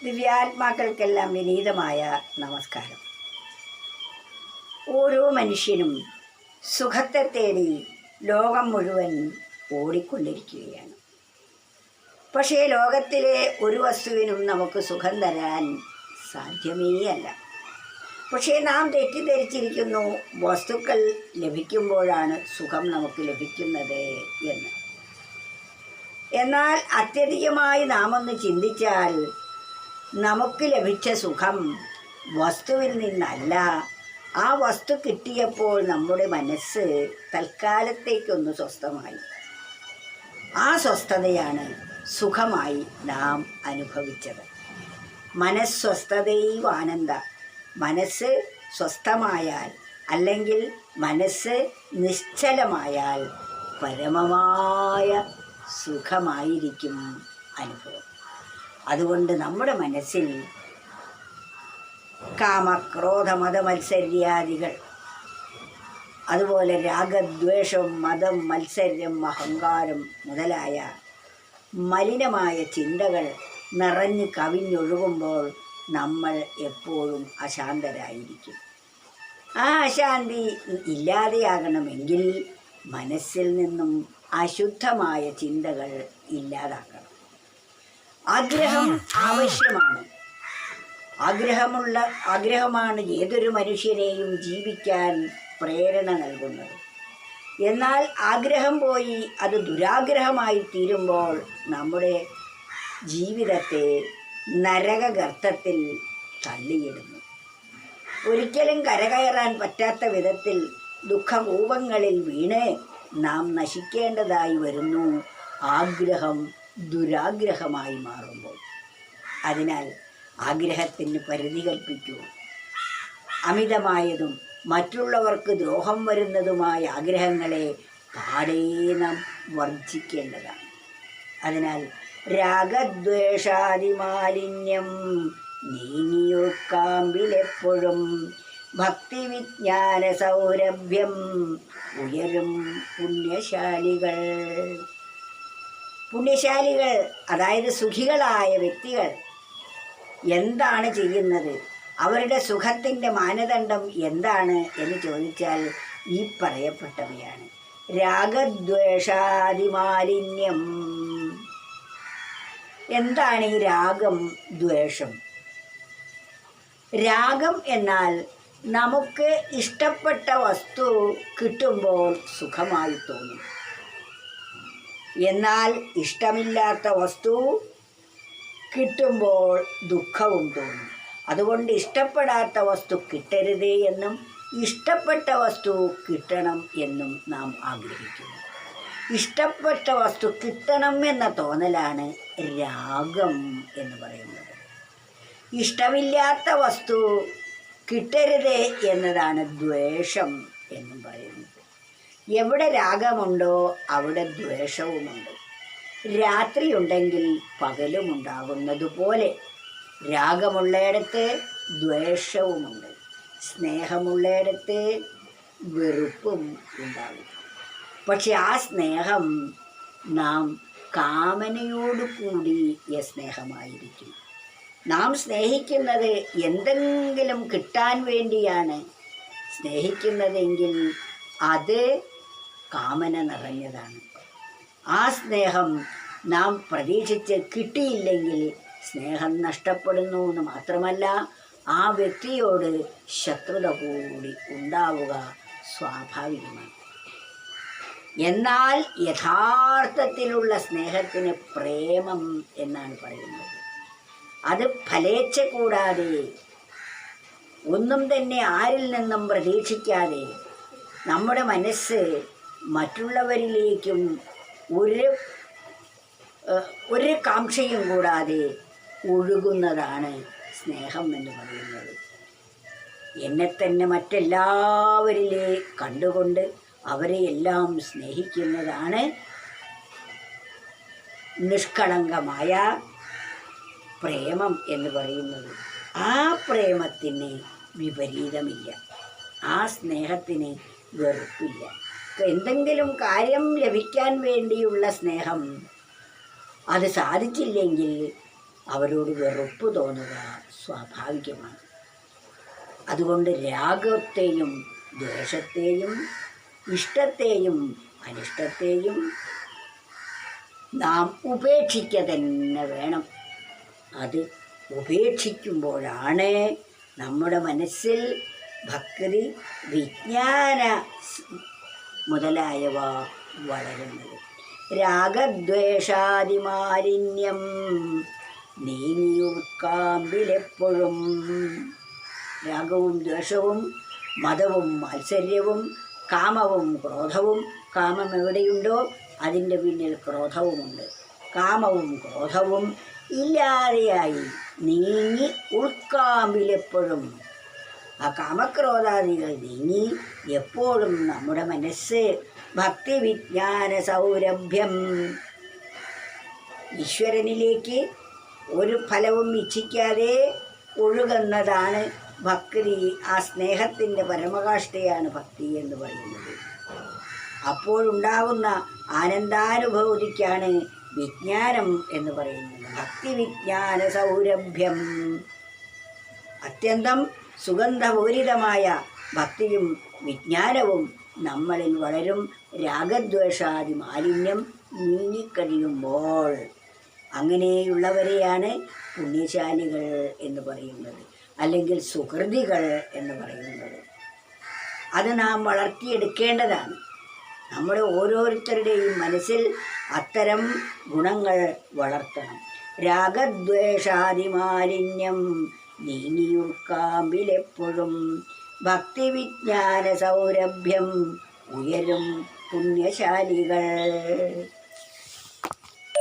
ദിവ്യാത്മാക്കൾക്കെല്ലാം വിനീതമായ നമസ്കാരം. ഓരോ മനുഷ്യനും സുഖത്തെ തേടി ലോകം മുഴുവൻ ഓടിക്കൊണ്ടിരിക്കുകയാണ്. പക്ഷേ ലോകത്തിലെ ഒരു വസ്തുവിനും നമുക്ക് സുഖം തരാൻ സാധ്യമേ അല്ല. പക്ഷേ നാം തെറ്റിദ്ധരിച്ചിരിക്കുന്നു വസ്തുക്കൾ ലഭിക്കുമ്പോഴാണ് സുഖം നമുക്ക് ലഭിക്കുന്നത് എന്ന്. എന്നാൽ അത്യധികമായി നാം ഒന്ന് ചിന്തിച്ചാൽ നമുക്ക് ലഭിച്ച സുഖം വസ്തുവിൽ നിന്നല്ല. ആ വസ്തു കിട്ടിയപ്പോൾ നമ്മുടെ മനസ്സ് തൽക്കാലത്തേക്കൊന്ന് സ്വസ്ഥമായി. ആ സ്വസ്ഥതയാണ് സുഖമായി നാം അനുഭവിച്ചത്. മനസ്സ്വസ്ഥതയും ആനന്ദ. മനസ്സ് സ്വസ്ഥമായാൽ അല്ലെങ്കിൽ മനസ്സ് നിശ്ചലമായാൽ പരമമായ സുഖമായിരിക്കും അനുഭവം. അതുകൊണ്ട് നമ്മുടെ മനസ്സിൽ കാമക്രോധ മതമത്സര്യാദികൾ, അതുപോലെ രാഗദ്വേഷം, മതം, മത്സര്യം, അഹങ്കാരം മുതലായ മലിനമായ ചിന്തകൾ നിറഞ്ഞ് കവിഞ്ഞൊഴുകുമ്പോൾ നമ്മൾ എപ്പോഴും അശാന്തരായിരിക്കും. ആ അശാന്തി ഇല്ലാതെയാകണമെങ്കിൽ മനസ്സിൽ നിന്നും അശുദ്ധമായ ചിന്തകൾ ഇല്ലാതാക്കണം. ആഗ്രഹം ആവശ്യമാണ്. ആഗ്രഹമാണ് ഏതൊരു മനുഷ്യനെയും ജീവിക്കാൻ പ്രേരണ നൽകുന്നത്. എന്നാൽ ആഗ്രഹം പോയി അത് ദുരാഗ്രഹമായി തീരുമ്പോൾ നമ്മുടെ ജീവിതത്തെ നരകഗർത്തത്തിൽ തള്ളിയിടുന്നു. ഒരിക്കലും കരകയറാൻ പറ്റാത്ത വിധത്തിൽ ദുഃഖകൂപങ്ങളിൽ വീണ് നാം നശിക്കേണ്ടതായി വരുന്നു ആഗ്രഹം ദുരാഗ്രഹമായി മാറുമ്പോൾ. അതിനാൽ ആഗ്രഹത്തിന് പരിധി കൽപ്പിക്കൂ. അമിതമായതും മറ്റുള്ളവർക്ക് ദ്രോഹം വരുന്നതുമായ ആഗ്രഹങ്ങളെ പാടേ നാം വർജിക്കേണ്ടതാണ്. അതിനാൽ രാഗദ്വേഷാദിമാലിന്യം നീങ്ങിയൊക്കാമ്പിലെപ്പോഴും ഭക്തിവിജ്ഞാന സൗരഭ്യം ഉയരും പുണ്യശാലികൾ. പുണ്യശാലികൾ അതായത് സുഖികളായ വ്യക്തികൾ എന്താണ് ചെയ്യുന്നത്? അവരുടെ സുഖത്തിൻ്റെ മാനദണ്ഡം എന്താണ് എന്ന് ചോദിച്ചാൽ ഈ പറയപ്പെട്ടവയാണ്. രാഗദ്വേഷാദിമാലിന്യം. എന്താണ് ഈ രാഗം, ദ്വേഷം? രാഗം എന്നാൽ നമുക്ക് ഇഷ്ടപ്പെട്ട വസ്തു കിട്ടുമ്പോൾ സുഖമായി തോന്നും. എന്നാൽ ഇഷ്ടമില്ലാത്ത വസ്തു കിട്ടുമ്പോൾ ദുഃഖവും തോന്നും. അതുകൊണ്ട് ഇഷ്ടപ്പെടാത്ത വസ്തു കിട്ടരുതേ എന്നും ഇഷ്ടപ്പെട്ട വസ്തു കിട്ടണം എന്നും നാം ആഗ്രഹിക്കുന്നു. ഇഷ്ടപ്പെട്ട വസ്തു കിട്ടണം എന്ന തോന്നലാണ് രാഗം എന്ന് പറയുന്നത്. ഇഷ്ടമില്ലാത്ത വസ്തു കിട്ടരുതേ എന്നതാണ് ദ്വേഷം എന്നും പറയുന്നത്. എവിടെ രാഗമുണ്ടോ അവിടെ ദ്വേഷവുമുണ്ട്. രാത്രിയുണ്ടെങ്കിൽ പകലുമുണ്ടാകുന്നതുപോലെ രാഗമുള്ളയിടത്ത് ദ്വേഷവുമുണ്ട്. സ്നേഹമുള്ളയിടത്ത് വെറുപ്പും ഉണ്ടാകും. പക്ഷെ ആ സ്നേഹം നാം കാമനയോടു കൂടിയ സ്നേഹമായിരിക്കും. നാം സ്നേഹിക്കുന്നത് എന്തെങ്കിലും കിട്ടാൻ വേണ്ടിയാണ് സ്നേഹിക്കുന്നതെങ്കിൽ അത് കാമന നിറഞ്ഞതാണ്. ആ സ്നേഹം നാം പ്രതീക്ഷിച്ച് കിട്ടിയില്ലെങ്കിൽ സ്നേഹം നഷ്ടപ്പെടുന്നു എന്ന് മാത്രമല്ല ആ വ്യക്തിയോട് ശത്രുത കൂടി ഉണ്ടാവുക സ്വാഭാവികമാണ്. എന്നാൽ യഥാർത്ഥത്തിലുള്ള സ്നേഹത്തിന് പ്രേമം എന്നാണ് പറയുന്നത്. അത് ഫലേച്ഛ കൂടാതെ ഒന്നും തന്നെ ആരിൽ നിന്നും പ്രതീക്ഷിക്കാതെ നമ്മുടെ മനസ്സ് മറ്റുള്ളവരിലേക്കും ഒരു കാംക്ഷയും കൂടാതെ ഒഴുകുന്നതാണ് സ്നേഹം എന്ന് പറയുന്നത്. എന്നെ തന്നെ മറ്റെല്ലാവരിലെ കണ്ടുകൊണ്ട് അവരെ എല്ലാം സ്നേഹിക്കുന്നതാണ് നിഷ്കളങ്കമായ പ്രേമം എന്ന് പറയുന്നത്. ആ പ്രേമത്തിന് വിപരീതമില്ല. ആ സ്നേഹത്തിന് വെറുപ്പില്ല. എന്തെങ്കിലും കാര്യം ലഭിക്കാൻ വേണ്ടിയുള്ള സ്നേഹം അത് സാധിച്ചില്ലെങ്കിൽ അവരോട് വെറുപ്പ് തോന്നുക സ്വാഭാവികമാണ്. അതുകൊണ്ട് രാഗത്തെയും ദ്വേഷത്തെയും ഇഷ്ടത്തെയും അനിഷ്ടത്തെയും നാം ഉപേക്ഷിക്കുക തന്നെ വേണം. അത് ഉപേക്ഷിക്കുമ്പോഴാണ് നമ്മുടെ മനസ്സിൽ ഭക്തി, വിജ്ഞാന മുതലായവ വളരുന്നത്. രാഗദ്വേഷാദിമാലിന്യം നീങ്ങിയുൾക്കാമ്പിലെപ്പോഴും. രാഗവും ദ്വേഷവും മതവും മാത്സര്യവും കാമവും ക്രോധവും, കാമം എവിടെയുണ്ടോ അതിൻ്റെ പിന്നിൽ ക്രോധവുമുണ്ട്. കാമവും ക്രോധവും ഇല്ലാതെയായി നീങ്ങി ഉൾക്കാമ്പിലെപ്പോഴും. ആ കാമക്രോധാദികൾ നീങ്ങി എപ്പോഴും നമ്മുടെ മനസ്സ് ഭക്തി വിജ്ഞാന സൗരഭ്യം, ഈശ്വരനിലേക്ക് ഒരു ഫലവും ഇച്ഛിക്കാതെ ഒഴുകുന്നതാണ് ഭക്തി. ആ സ്നേഹത്തിൻ്റെ പരമകാഷ്ഠയാണ് ഭക്തി എന്ന് പറയുന്നത്. അപ്പോഴുണ്ടാകുന്ന ആനന്ദാനുഭൂതിക്കാണ് വിജ്ഞാനം എന്ന് പറയുന്നത്. ഭക്തി വിജ്ഞാന സൗരഭ്യം. അത്യന്തം സുഗന്ധപൂരിതമായ ഭക്തിയും വിജ്ഞാനവും നമ്മളിൽ വളരും. രാഗദ്വേഷാദി മാലിന്യം നീങ്ങിക്കഴിയുമ്പോൾ അങ്ങനെയുള്ളവരെയാണ് പുണ്യശാലികൾ എന്ന് പറയുന്നത്, അല്ലെങ്കിൽ സുഹൃതികൾ എന്ന് പറയുന്നത്. അത് നാം വളർത്തിയെടുക്കേണ്ടതാണ്. നമ്മുടെ ഓരോരുത്തരുടെയും മനസ്സിൽ അത്തരം ഗുണങ്ങൾ വളർത്തണം. രാഗദ്വേഷാദിമാലിന്യം നീങ്ങിയുൾക്കാമ്പിലെപ്പോഴും ഭക്തി വിജ്ഞാന സൗരഭ്യം ഉയരും പുണ്യശാലികൾ.